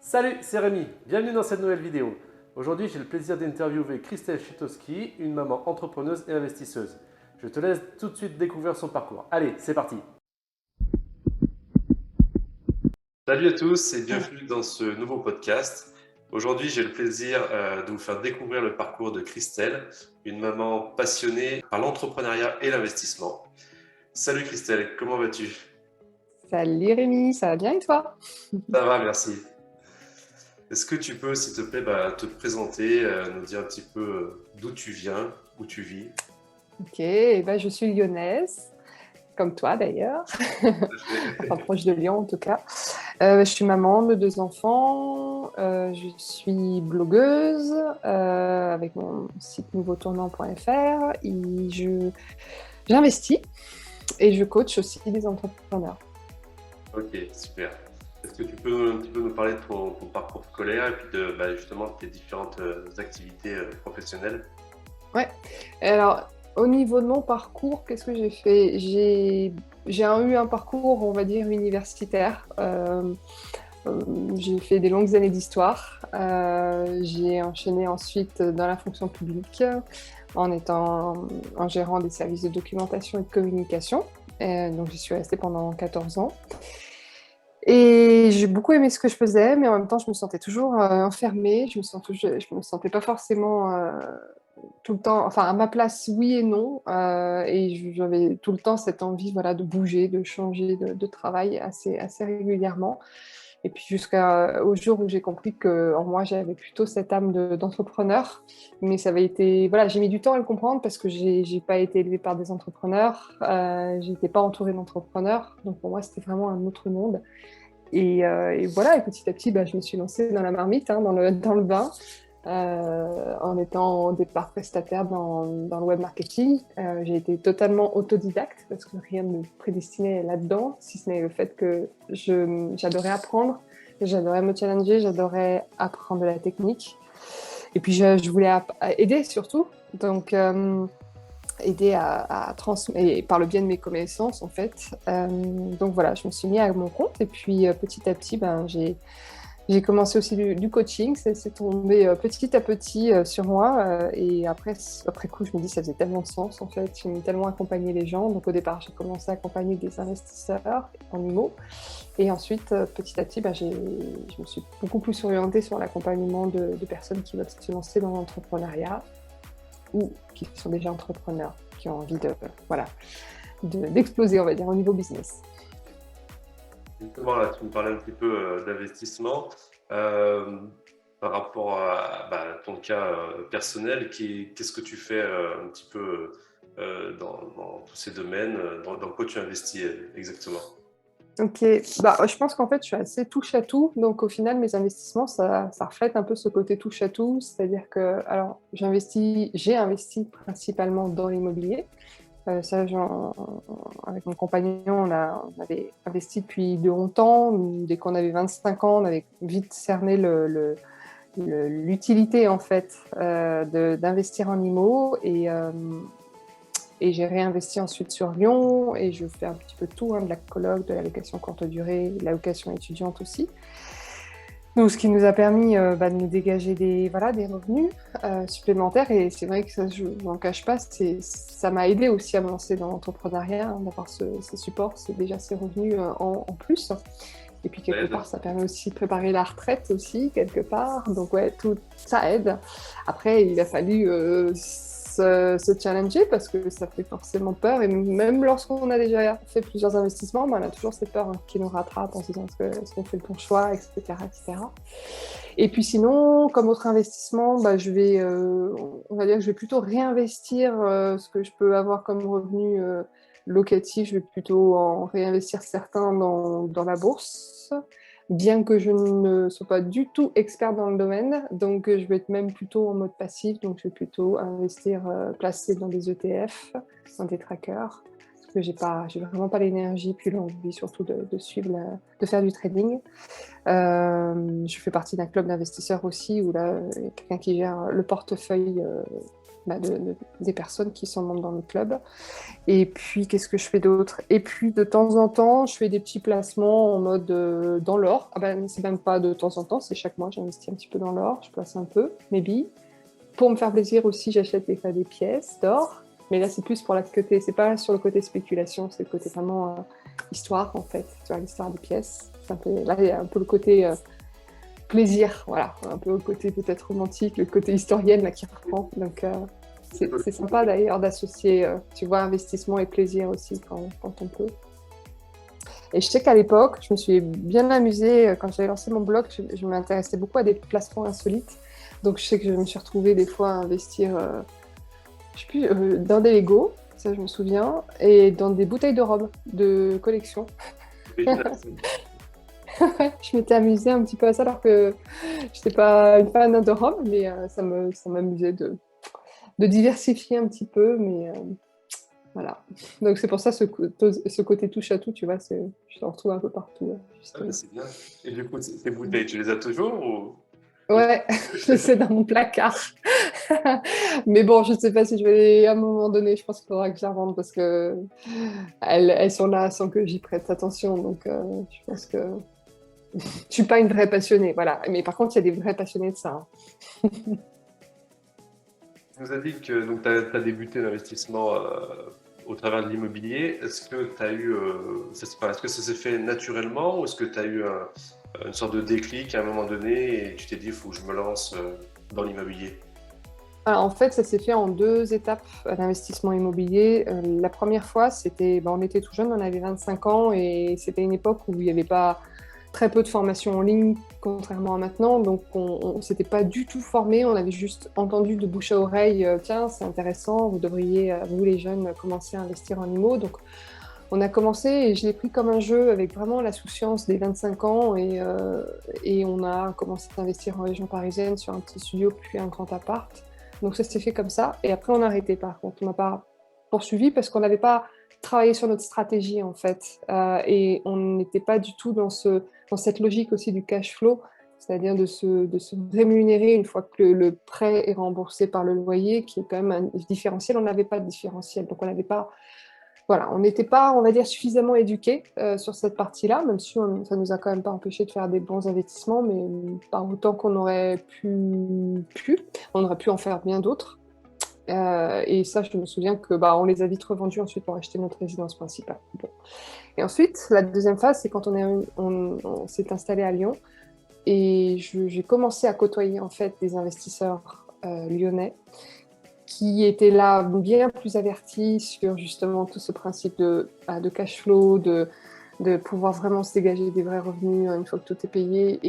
Salut, c'est Rémi, bienvenue dans cette nouvelle vidéo. Aujourd'hui, j'ai le plaisir d'interviewer Christelle Chitowski, une maman entrepreneuse et investisseuse. Je te laisse tout de suite découvrir son parcours. Allez, c'est parti. Salut à tous et bienvenue dans ce nouveau podcast. Aujourd'hui, j'ai le plaisir de vous faire découvrir le parcours de Christelle, une maman passionnée par l'entrepreneuriat et l'investissement. Salut Christelle, comment vas-tu? Salut Rémi, ça va bien et toi? Ça va, merci. Est-ce que tu peux, s'il te plaît, te présenter, nous dire un petit peu d'où tu viens, où tu vis? Ok, eh ben, je suis lyonnaise, comme toi d'ailleurs, enfin proche de Lyon en tout cas. Je suis maman de deux enfants, je suis blogueuse avec mon site nouveautournant.fr et j'investis et je coach aussi des entrepreneurs. Ok, super. Est-ce que tu peux un petit peu nous parler de ton parcours scolaire et puis justement de tes différentes activités professionnelles? Ouais. Alors, au niveau de mon parcours, qu'est-ce que j'ai fait? Eu un parcours, on va dire, universitaire. J'ai fait des longues années d'histoire. J'ai enchaîné ensuite dans la fonction publique en gérant des services de documentation et de communication. Donc, j'y suis restée pendant 14 ans. Et j'ai beaucoup aimé ce que je faisais, mais en même temps, je me sentais toujours enfermée. Je me sentais pas forcément tout le temps, enfin à ma place, oui et non. Et j'avais tout le temps cette envie, voilà, de bouger, de changer de travail assez régulièrement. Et puis jusqu'au jour où j'ai compris que en moi, j'avais plutôt cette âme d'entrepreneur. Mais ça avait été, voilà, j'ai mis du temps à le comprendre parce que j'ai pas été élevée par des entrepreneurs. J'étais pas entourée d'entrepreneurs. Donc pour moi, c'était vraiment un autre monde. Et voilà, et petit à petit, je me suis lancée dans la marmite, hein, dans le bain, en étant au départ prestataire dans le web marketing. J'ai été totalement autodidacte parce que rien ne me prédestinait là-dedans, si ce n'est le fait que j'adorais apprendre, j'adorais me challenger, j'adorais apprendre de la technique. Et puis je voulais aider surtout. Donc, aider à transmettre, et par le biais de mes connaissances en fait. Donc voilà, je me suis mis à mon compte et puis petit à petit, j'ai commencé aussi du coaching. C'est tombé petit à petit sur moi et après coup, je me dis ça faisait tellement de sens en fait. J'aimais tellement accompagner les gens. Donc au départ, j'ai commencé à accompagner des investisseurs en IMO et ensuite petit à petit, je me suis beaucoup plus orientée sur l'accompagnement de personnes qui veulent se lancer dans l'entrepreneuriat ou qui sont déjà entrepreneurs, qui ont envie voilà, d'exploser, on va dire, au niveau business. Justement, là, tu me parlais un petit peu d'investissement. Euh, Par rapport à ton cas personnel, qu'est-ce que tu fais un petit peu dans tous ces domaines? Dans quoi tu investis exactement? Ok, je pense qu'en fait, je suis assez touche à tout. Donc, au final, mes investissements, ça reflète un peu ce côté touche à tout. C'est-à-dire que, alors, j'ai investi principalement dans l'immobilier. Ça, avec mon compagnon, on avait investi depuis de longtemps. Dès qu'on avait 25 ans, on avait vite cerné l'utilité, en fait, d'investir en IMO. Et j'ai réinvesti ensuite sur Lyon et je fais un petit peu de tout, hein, de la coloc, de la location courte durée, de la location étudiante aussi. Donc, ce qui nous a permis de nous dégager des revenus supplémentaires. Et c'est vrai que ça, je ne m'en cache pas, ça m'a aidé aussi à me lancer dans l'entrepreneuriat, hein, d'avoir ces supports, c'est déjà ces revenus en plus. Et puis quelque part, ça permet aussi de préparer la retraite aussi, quelque part. Donc ouais, tout ça aide. Après, il a fallu se challenger parce que ça fait forcément peur. Et même lorsqu'on a déjà fait plusieurs investissements, on a toujours cette peur, hein, qui nous rattrape en se disant est-ce qu'on fait le bon choix, etc., etc. Et puis sinon, comme autre investissement, on va dire que je vais plutôt réinvestir ce que je peux avoir comme revenu locatif. Je vais plutôt en réinvestir certains dans la bourse, bien que je ne sois pas du tout experte dans le domaine. Donc, je vais être même plutôt en mode passif. Donc, je vais plutôt investir, placer dans des ETF, dans des trackers. Parce que j'ai vraiment pas l'énergie, puis l'envie surtout de suivre, de faire du trading. Je fais partie d'un club d'investisseurs aussi, où là, il y a quelqu'un qui gère le portefeuille des personnes qui sont membres dans le club. Et puis, qu'est-ce que je fais d'autre? Et puis, de temps en temps, je fais des petits placements en mode dans l'or. Ah ben, c'est même pas de temps en temps, c'est chaque mois, j'investis un petit peu dans l'or, je place un peu mes billes. Pour me faire plaisir aussi, j'achète des fois des pièces d'or. Mais là, c'est plus pour la côté, c'est pas sur le côté spéculation, c'est le côté vraiment histoire, en fait. Tu vois, l'histoire des pièces. Là, il y a un peu le côté plaisir, voilà. Un peu le côté peut-être romantique, le côté historienne là, qui reprend. Donc, c'est sympa d'ailleurs d'associer, tu vois, investissement et plaisir aussi quand on peut. Et je sais qu'à l'époque, je me suis bien amusée quand j'avais lancé mon blog, je m'intéressais beaucoup à des placements insolites. Donc je sais que je me suis retrouvée des fois à investir, je sais plus, dans des Lego, ça je me souviens, et dans des bouteilles de rhum de collection. Je m'étais amusée un petit peu à ça alors que je n'étais pas une fan de rhum, mais ça m'amusait de diversifier un petit peu, mais voilà. Donc c'est pour ça ce côté touche à tout, tu vois, je le retrouve un peu partout. Ah ouais, c'est bien. Et du coup, ces bouteilles, tu les as toujours ou... Ouais, je les ai dans mon placard. Mais bon, je ne sais pas si je vais à un moment donné, je pense qu'il faudra que je la rende parce que elles sont là sans que j'y prête attention. Donc je pense que je suis pas une vraie passionnée, voilà. Mais par contre, il y a des vrais passionnés de ça. Tu nous as dit que tu as débuté l'investissement au travers de l'immobilier. Est-ce que tu as eu, est-ce que ça s'est fait naturellement ou est-ce que tu as eu une sorte de déclic à un moment donné et tu t'es dit, il faut que je me lance dans l'immobilier? Alors, en fait, ça s'est fait en deux étapes d'investissement immobilier. La première fois, on était tout jeune, on avait 25 ans et c'était une époque où il n'y avait pas très peu de formation en ligne, contrairement à maintenant. Donc, on ne s'était pas du tout formé. On avait juste entendu de bouche à oreille, tiens, c'est intéressant, vous devriez, vous les jeunes, commencer à investir en IMO. Donc, on a commencé et je l'ai pris comme un jeu avec vraiment la souciance des 25 ans et on a commencé à investir en région parisienne sur un petit studio puis un grand appart. Donc ça s'est fait comme ça. Et après, on a arrêté par contre. On n'a pas poursuivi parce qu'on n'avait pas travaillé sur notre stratégie en fait. Et on n'était pas du tout dans cette logique aussi du cash flow, c'est-à-dire de se rémunérer une fois que le prêt est remboursé par le loyer, qui est quand même un différentiel. On n'avait pas de différentiel. Donc on n'avait pas... Voilà, on n'était pas, on va dire, suffisamment éduqués sur cette partie-là, même si ça nous a quand même pas empêché de faire des bons investissements, mais pas autant qu'on aurait pu. On aurait pu en faire bien d'autres. Et ça, je me souviens que on les a vite revendus ensuite pour acheter notre résidence principale. Bon. Et ensuite, la deuxième phase, c'est quand on s'est installé à Lyon et j'ai commencé à côtoyer en fait des investisseurs lyonnais qui étaient là bien plus avertis sur justement tout ce principe de cash flow, de pouvoir vraiment se dégager des vrais revenus une fois que tout est payé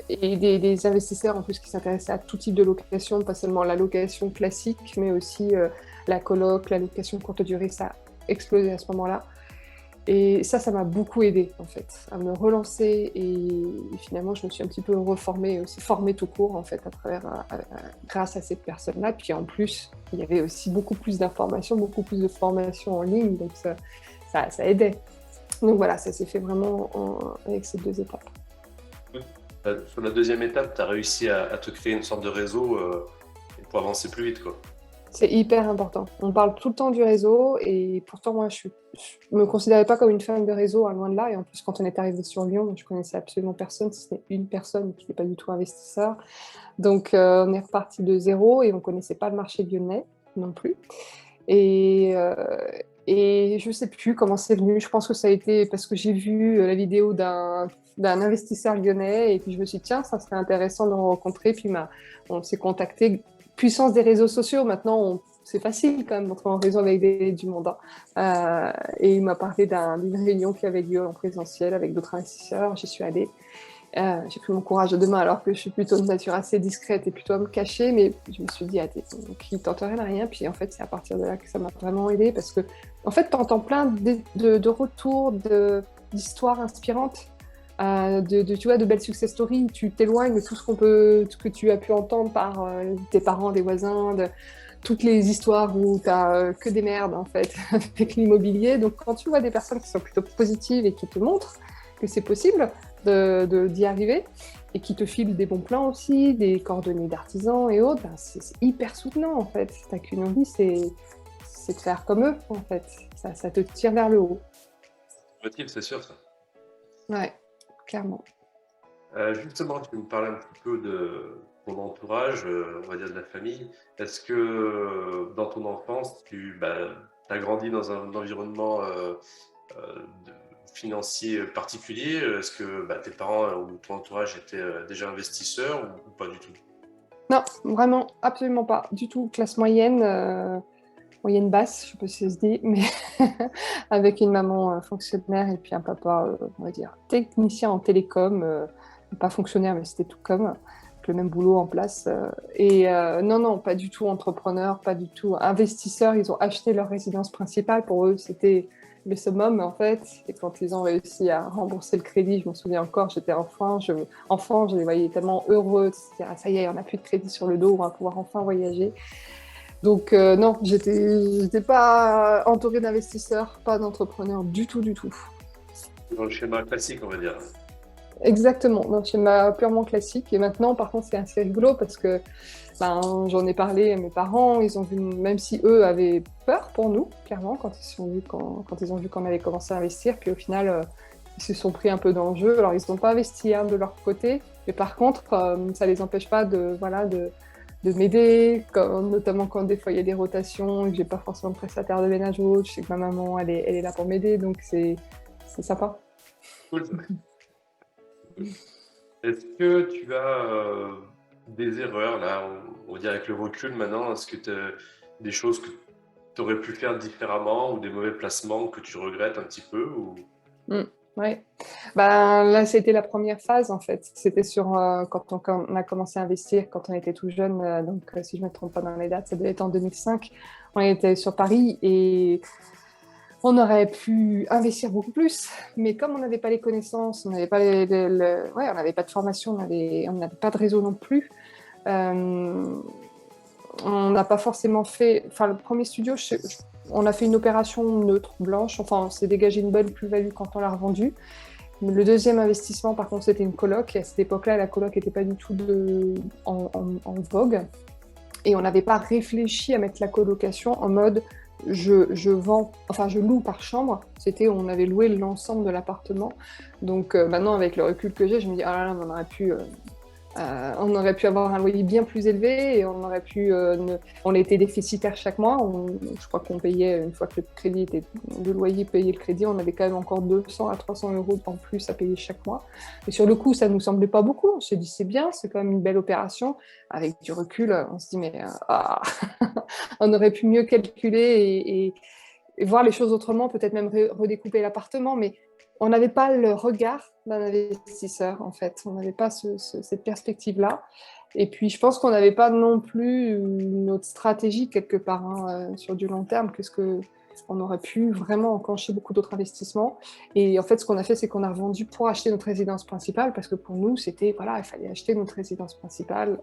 et des investisseurs en plus qui s'intéressaient à tout type de location, pas seulement la location classique, mais aussi la coloc, la location courte durée, ça a explosé à ce moment-là. Et ça m'a beaucoup aidée en fait, à me relancer et finalement je me suis un petit peu reformée, aussi formée tout court en fait, grâce à ces personnes-là. Puis en plus, il y avait aussi beaucoup plus d'informations, beaucoup plus de formations en ligne, donc ça aidait. Donc voilà, ça s'est fait vraiment avec ces deux étapes. Sur la deuxième étape, tu as réussi à te créer une sorte de réseau pour avancer plus vite, quoi. C'est hyper important. On parle tout le temps du réseau et pourtant moi je me considérais pas comme une fan de réseau, loin de là. Et en plus quand on est arrivé sur Lyon, je connaissais absolument personne, si ce n'est une personne qui n'est pas du tout investisseur. Donc on est reparti de zéro et on connaissait pas le marché lyonnais non plus. Et je sais plus comment c'est venu. Je pense que ça a été parce que j'ai vu la vidéo d'un investisseur lyonnais et puis je me suis dit tiens, ça serait intéressant de le rencontrer. Puis on s'est contacté. Puissance des réseaux sociaux, maintenant c'est facile quand même d'entrer en réseau avec du monde. Et il m'a parlé d'une réunion qui avait lieu en présentiel avec d'autres investisseurs. J'y suis allée. J'ai pris mon courage à deux mains alors que je suis plutôt de nature assez discrète et plutôt à me cacher, mais je me suis dit, qui tente rien à rien. Puis en fait, c'est à partir de là que ça m'a vraiment aidée parce que, en fait, tu entends plein de retours, d'histoires inspirantes, tu vois, de belles success stories. Tu t'éloignes de tout ce que tu as pu entendre par tes parents, des voisins, toutes les histoires où tu n'as que des merdes en fait avec l'immobilier. Donc quand tu vois des personnes qui sont plutôt positives et qui te montrent que c'est possible d'y arriver, et qui te filent des bons plans aussi, des coordonnées d'artisans et autres, ben, c'est hyper soutenant en fait. T'as qu'une envie, c'est de faire comme eux en fait. Ça te tire vers le haut. Motive, c'est sûr, ça. Ouais, clairement. Justement, tu me parlais un petit peu de ton entourage, on va dire de la famille. Est-ce que dans ton enfance, tu as grandi dans un environnement de- financier particulier? Est-ce que tes parents ou ton entourage étaient déjà investisseurs ou pas du tout? Non, vraiment, absolument pas. Du tout. Classe moyenne, moyenne basse, je sais pas si ça se dit, mais avec une maman fonctionnaire et puis un papa, on va dire, technicien en télécom, pas fonctionnaire, mais c'était tout comme, avec le même boulot en place. Non, non, pas du tout entrepreneur, pas du tout investisseur. Ils ont acheté leur résidence principale. Pour eux, c'était le summum, en fait. Et quand ils ont réussi à rembourser le crédit, je me souviens encore, j'étais enfant, je les voyais tellement heureux, etc. Ça y est, on n'a plus de crédit sur le dos, on va pouvoir enfin voyager. Donc non, j'étais pas entourée d'investisseurs, pas d'entrepreneurs du tout, du tout. Dans le schéma classique, on va dire. Exactement, donc schéma purement classique. Et maintenant, par contre, c'est assez rigolo parce que ben, j'en ai parlé à mes parents, ils ont vu, même si eux avaient peur pour nous, clairement, quand ils ont vu qu'on allait commencer à investir, puis au final, ils se sont pris un peu dans le jeu. Alors, ils n'ont pas investi de leur côté, mais par contre, ça les empêche pas de m'aider, notamment quand des fois il y a des rotations et que j'ai pas forcément de prestataire de ménage ou autre. Je sais que ma maman, elle est là pour m'aider, donc c'est sympa. Cool. Est-ce que tu as des erreurs, là, on va dire avec le recul maintenant, est-ce que tu as des choses que tu aurais pu faire différemment ou des mauvais placements que tu regrettes un petit peu ou... Mm, ouais. Ben, là, c'était la première phase, en fait. C'était quand on a commencé à investir, quand on était tout jeune. Donc, si je ne me trompe pas dans les dates, ça devait être en 2005. On était sur Paris et on aurait pu investir beaucoup plus. Mais comme on n'avait pas les connaissances, on n'avait pas, ouais, on n'avait pas de formation, on n'avait pas de réseau non plus. Euh, on n'a pas forcément fait. Enfin, le premier studio, on a fait une opération neutre, blanche. Enfin, on s'est dégagé une bonne plus-value quand on l'a revendu. Le deuxième investissement, par contre, c'était une coloc. Et à cette époque-là, la coloc n'était pas du tout en vogue. Et on n'avait pas réfléchi à mettre la colocation en mode je loue par chambre. On avait loué l'ensemble de l'appartement. Donc maintenant, avec le recul que j'ai, je me dis, ah là là, on aurait pu avoir un loyer bien plus élevé et on était déficitaire chaque mois. Je crois qu'on payait, une fois que le loyer payait le crédit, on avait quand même encore 200 à 300 euros en plus à payer chaque mois. Et sur le coup, ça ne nous semblait pas beaucoup. On s'est dit, c'est bien, c'est quand même une belle opération. Avec du recul, on se dit, on aurait pu mieux calculer et voir les choses autrement, peut-être même redécouper l'appartement, mais on n'avait pas le regard d'un investisseur, en fait. On n'avait pas cette perspective-là. Et puis, je pense qu'on n'avait pas non plus une autre stratégie quelque part sur du long terme, on aurait pu vraiment enclencher beaucoup d'autres investissements. Et en fait, ce qu'on a fait, c'est qu'on a revendu pour acheter notre résidence principale, parce que pour nous, c'était, voilà, il fallait acheter notre résidence principale,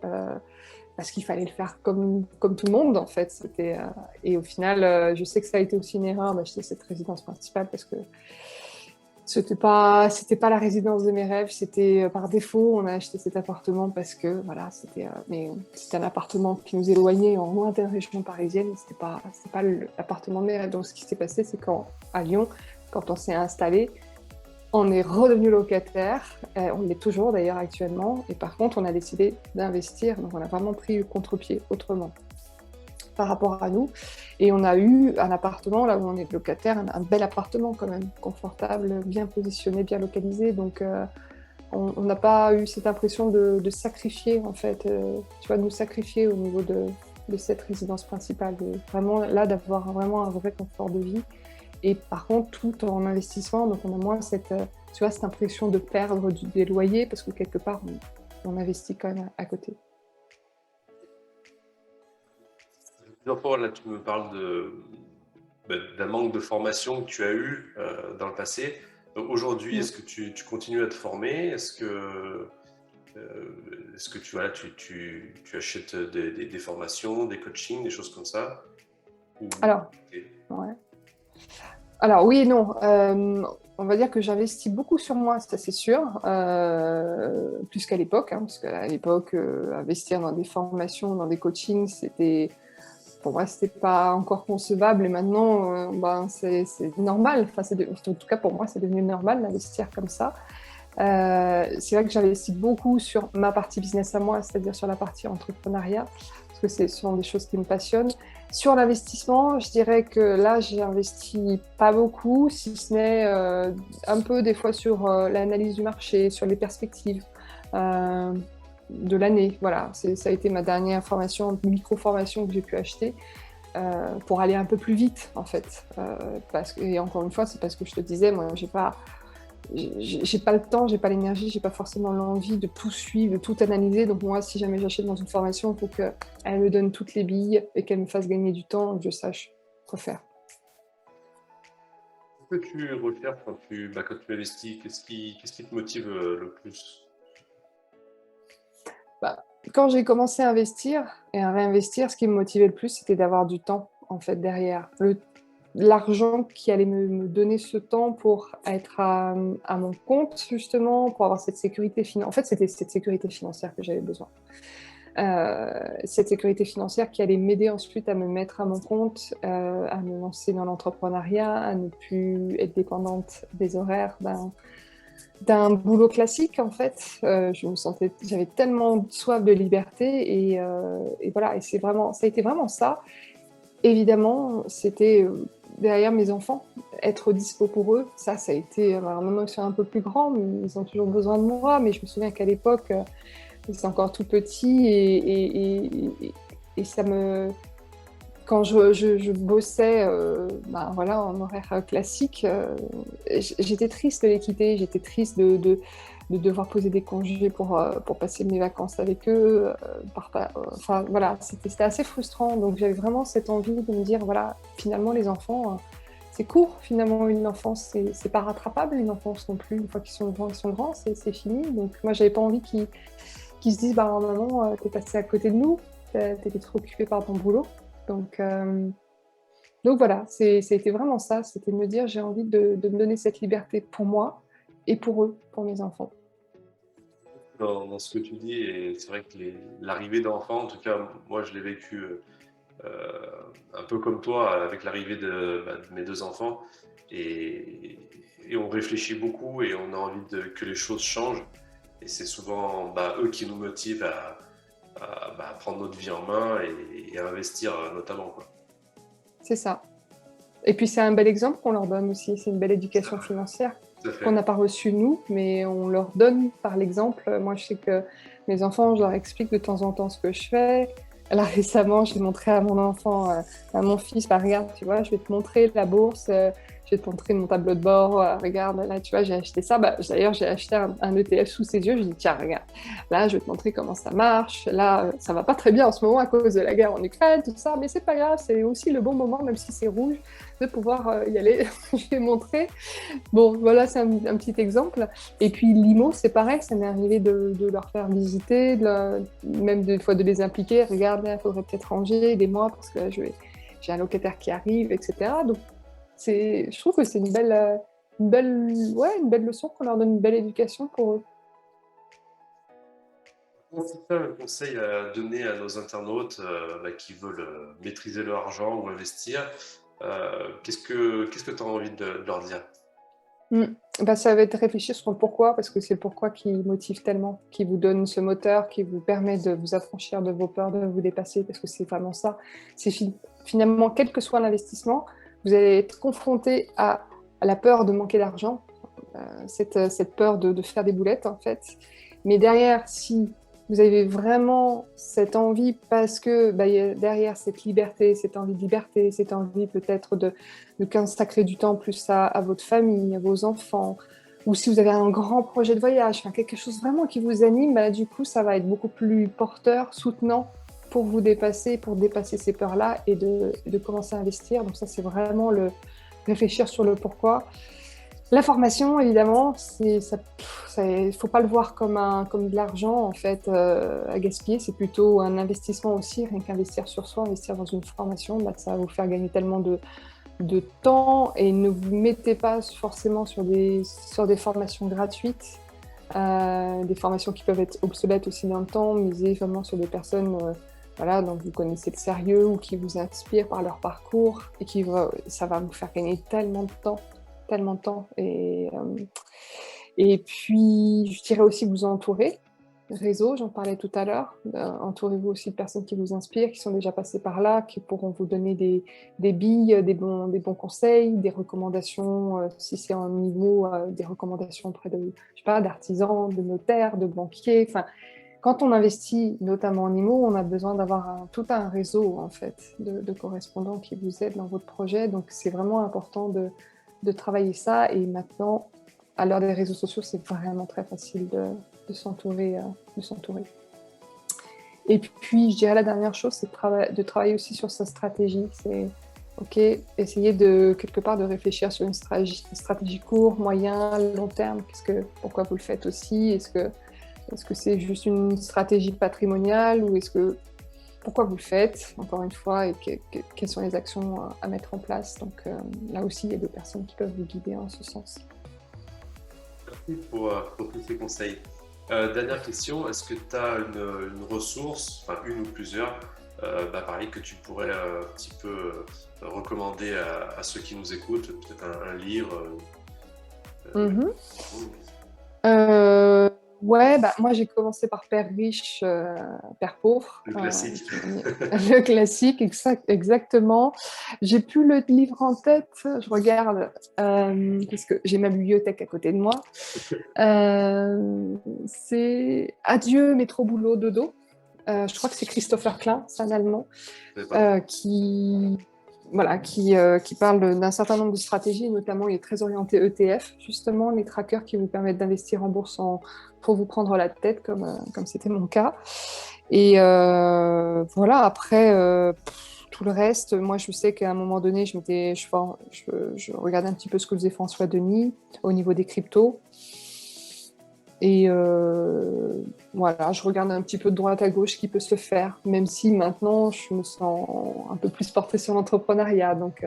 parce qu'il fallait le faire comme tout le monde, en fait. Et au final, je sais que ça a été aussi une erreur d'acheter cette résidence principale, parce que c'était pas la résidence de mes rêves, c'était par défaut, on a acheté cet appartement parce que voilà, mais c'était un appartement qui nous éloignait en lointaine région parisienne, c'était pas l'appartement de mes rêves. Donc ce qui s'est passé, c'est qu'à Lyon, quand on s'est installé, on est redevenu locataire, on l'est toujours d'ailleurs actuellement, et par contre on a décidé d'investir, donc on a vraiment pris le contre-pied autrement par rapport à nous. Et on a eu un appartement, là où on est locataire, un bel appartement quand même, confortable, bien positionné, bien localisé. Donc on n'a pas eu cette impression de sacrifier, en fait, tu vois, de nous sacrifier au niveau de cette résidence principale. Vraiment, là, d'avoir vraiment un vrai confort de vie. Et par contre, tout en investissement, donc on a moins tu vois, cette impression de perdre des loyers, parce que quelque part, on investit quand même à côté. Plusieurs fois, là, tu me parles d'un manque de formation que tu as eu dans le passé. Donc, aujourd'hui, est-ce que tu continues à te former? Est-ce que voilà, tu achètes des formations, des coachings, des choses comme ça? Ou... Alors, ouais. Alors oui et non. on va dire que j'investis beaucoup sur moi, ça c'est sûr, plus qu'à l'époque, hein, parce qu'à l'époque, investir dans des formations, dans des coachings, pour moi, c'était pas encore concevable. Et maintenant, ben, c'est normal. Enfin, en tout cas, pour moi, c'est devenu normal d'investir comme ça. C'est vrai que j'investis beaucoup sur ma partie business à moi, c'est-à-dire sur la partie entrepreneuriat, parce que ce sont des choses qui me passionnent. Sur l'investissement, je dirais que là, j'ai investi pas beaucoup, si ce n'est un peu des fois sur l'analyse du marché, sur les perspectives de l'année. Voilà, ça a été ma dernière formation, micro-formation que j'ai pu acheter pour aller un peu plus vite, en fait. Et encore une fois, c'est parce que je te disais, moi, j'ai pas le temps, j'ai pas l'énergie, j'ai pas forcément l'envie de tout suivre, de tout analyser. Donc moi, si jamais j'achète dans une formation, il faut qu'elle me donne toutes les billes et qu'elle me fasse gagner du temps, que je sache quoi faire. Qu'est-ce que tu recherches quand tu investis? Qu'est-ce qui te motive le plus? Bah, quand j'ai commencé à investir et à réinvestir, ce qui me motivait le plus, c'était d'avoir du temps, en fait, derrière. L'argent qui allait me donner ce temps pour être à mon compte, justement, pour avoir cette sécurité financière. En fait, c'était cette sécurité financière que j'avais besoin. Cette sécurité financière qui allait m'aider ensuite à me mettre à mon compte, à me lancer dans l'entrepreneuriat, à ne plus être dépendante des horaires d'un boulot classique, en fait. J'avais tellement soif de liberté et voilà, et ça a été vraiment ça. Évidemment, c'était derrière mes enfants, être dispo pour eux. Ça a été, alors maintenant ils sont un peu plus grands, mais ils ont toujours besoin de moi, mais je me souviens qu'à l'époque, c'est encore tout petit et ça me... Quand je bossais voilà, en horaire classique, j'étais triste de les quitter, j'étais triste de devoir poser des congés pour passer mes vacances avec eux. Enfin, voilà, c'était assez frustrant. Donc j'avais vraiment cette envie de me dire, voilà, finalement les enfants, c'est court, finalement une enfance, c'est pas rattrapable une enfance non plus. Une fois qu'ils sont grands, c'est fini. Donc moi j'avais pas envie qu'ils se disent, bah maman, t'es passée à côté de nous, t'étais trop occupée par ton boulot. Donc, voilà, ça a été vraiment ça, c'était de me dire j'ai envie de me donner cette liberté pour moi et pour eux, pour mes enfants. Dans ce que tu dis, et c'est vrai que l'arrivée d'enfants, en tout cas, moi je l'ai vécu un peu comme toi, avec l'arrivée de mes deux enfants, et, et on réfléchit beaucoup et on a envie que les choses changent, et c'est souvent eux qui nous motivent à prendre notre vie en main et à investir notamment, quoi. C'est ça. Et puis c'est un bel exemple qu'on leur donne aussi, c'est une belle éducation financière Tout à fait. qu'on n'a pas reçue nous, mais on leur donne par l'exemple. Moi je sais que mes enfants, je leur explique de temps en temps ce que je fais. Là récemment, j'ai montré à mon enfant, à mon fils, bah, regarde, tu vois, je vais te montrer la bourse, je vais te montrer mon tableau de bord, regarde, là, tu vois, j'ai acheté ça. Bah, d'ailleurs, j'ai acheté un ETF sous ses yeux, je lui dis, tiens, regarde, là, je vais te montrer comment ça marche. Là, ça va pas très bien en ce moment à cause de la guerre en Ukraine, tout ça, mais c'est pas grave, c'est aussi le bon moment, même si c'est rouge, de pouvoir y aller. Je vais montrer. Bon, voilà, c'est un petit exemple. Et puis l'IMO, c'est pareil, ça m'est arrivé de leur faire visiter, même des fois de les impliquer. Regarde, il faudrait peut-être ranger, aidez-moi parce que j'ai un locataire qui arrive, etc. Donc, je trouve que c'est une belle leçon qu'on leur donne, une belle éducation pour eux. C'est ça un conseil à donner à nos internautes qui veulent maîtriser leur argent ou investir. Qu'est-ce que tu as envie de leur dire? Mm. Bah, ça va être de réfléchir sur le pourquoi, parce que c'est le pourquoi qui motive tellement, qui vous donne ce moteur, qui vous permet de vous affranchir de vos peurs, de vous dépasser, parce que c'est vraiment ça. C'est finalement, quel que soit l'investissement, vous allez être confronté à la peur de manquer d'argent, cette peur de faire des boulettes, en fait. Mais derrière, si vous avez vraiment cette envie, parce que bah, y a derrière cette liberté, cette envie de liberté, cette envie peut-être de consacrer du temps plus à votre famille, à vos enfants, ou si vous avez un grand projet de voyage, enfin, quelque chose vraiment qui vous anime, bah, du coup, ça va être beaucoup plus porteur, soutenant pour vous dépasser, pour dépasser ces peurs-là et de commencer à investir. Donc ça, c'est vraiment réfléchir sur le pourquoi. La formation, évidemment, il ne faut pas le voir comme de l'argent en fait, à gaspiller. C'est plutôt un investissement aussi, rien qu'investir sur soi, investir dans une formation, bah, ça va vous faire gagner tellement de temps et ne vous mettez pas forcément sur des formations gratuites, des formations qui peuvent être obsolètes aussi dans le temps. Misez vraiment sur des personnes voilà, dont vous connaissez le sérieux ou qui vous inspirent par leur parcours et ça va vous faire gagner tellement de temps, tellement de temps. Et puis, je dirais aussi vous entourer. Réseau, j'en parlais tout à l'heure. Entourez-vous aussi de personnes qui vous inspirent, qui sont déjà passées par là, qui pourront vous donner des billes, des bons conseils, des recommandations, si c'est en niveau, des recommandations auprès de, je sais pas, d'artisans, de notaires, de banquiers. Enfin, quand on investit, notamment en IMO, on a besoin d'avoir tout un réseau en fait de correspondants qui vous aident dans votre projet. Donc, c'est vraiment important de travailler ça. Et maintenant, à l'heure des réseaux sociaux, c'est vraiment très facile de s'entourer. De s'entourer. Et puis, je dirais la dernière chose, c'est de travailler aussi sur sa stratégie. C'est OK, essayer de quelque part de réfléchir sur une stratégie court, moyen, long terme. Pourquoi vous le faites aussi? Est-ce que c'est juste une stratégie patrimoniale ou pourquoi vous le faites, encore une fois, et quelles sont les actions à mettre en place? Donc là aussi, il y a des personnes qui peuvent vous guider en ce sens. Merci pour tous ces conseils. Dernière question, est-ce que tu as une ressource, enfin une ou plusieurs, pareil, que tu pourrais un petit peu recommander à ceux qui nous écoutent, peut-être un livre Mhm. Euh, ouais, moi j'ai commencé par Père riche, Père pauvre. le classique. Le classique, exactement. J'ai plus le livre en tête, je regarde, parce que j'ai ma bibliothèque à côté de moi. C'est Adieu, métro, boulot, dodo. Je crois que c'est Christopher Klein, c'est un Allemand, qui parle d'un certain nombre de stratégies, notamment il est très orienté ETF, justement, les trackers qui vous permettent d'investir en bourse pour vous prendre la tête, comme c'était mon cas. Et voilà, après, tout le reste, moi je sais qu'à un moment donné, je regardais un petit peu ce que faisait François Denis au niveau des cryptos. Et voilà, je regarde un petit peu de droite à gauche ce qui peut se faire, même si maintenant je me sens un peu plus portée sur l'entrepreneuriat. Donc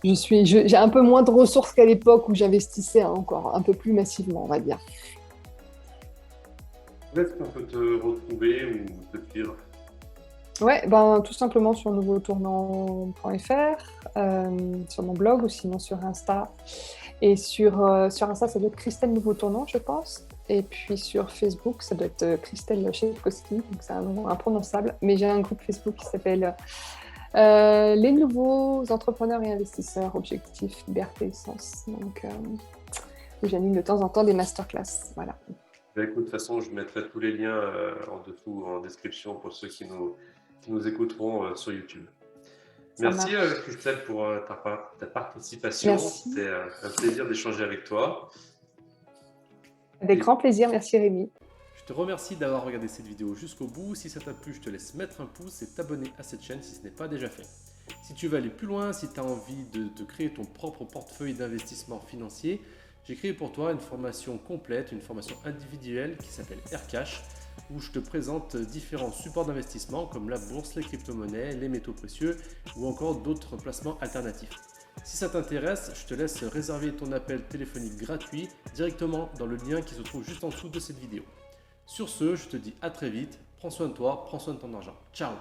j'ai un peu moins de ressources qu'à l'époque où j'investissais encore un peu plus massivement, on va dire. Où est-ce qu'on peut te retrouver ou te suivre? Ouais, tout simplement sur nouveautournant.fr, sur mon blog ou sinon sur Insta. Et sur Insta, ça doit être Christelle Nouveau Tournant, je pense. Et puis sur Facebook, ça doit être Christelle Chevkowski, donc c'est un nom imprononçable. Mais j'ai un groupe Facebook qui s'appelle Les Nouveaux Entrepreneurs et Investisseurs, Objectif, Liberté et Sens. Donc, où j'anime de temps en temps des masterclass. Voilà. Écoute, de toute façon, je mettrai tous les liens en dessous, en description pour ceux qui nous écouteront sur YouTube. Merci Christelle pour ta participation. Merci. C'était un plaisir d'échanger avec toi. Avec grand plaisir, merci Rémi. Je te remercie d'avoir regardé cette vidéo jusqu'au bout. Si ça t'a plu, je te laisse mettre un pouce et t'abonner à cette chaîne si ce n'est pas déjà fait. Si tu veux aller plus loin, si tu as envie de te créer ton propre portefeuille d'investissement financier, j'ai créé pour toi une formation complète, une formation individuelle qui s'appelle Aircash, où je te présente différents supports d'investissement comme la bourse, les crypto-monnaies, les métaux précieux ou encore d'autres placements alternatifs. Si ça t'intéresse, je te laisse réserver ton appel téléphonique gratuit directement dans le lien qui se trouve juste en dessous de cette vidéo. Sur ce, je te dis à très vite, prends soin de toi, prends soin de ton argent. Ciao!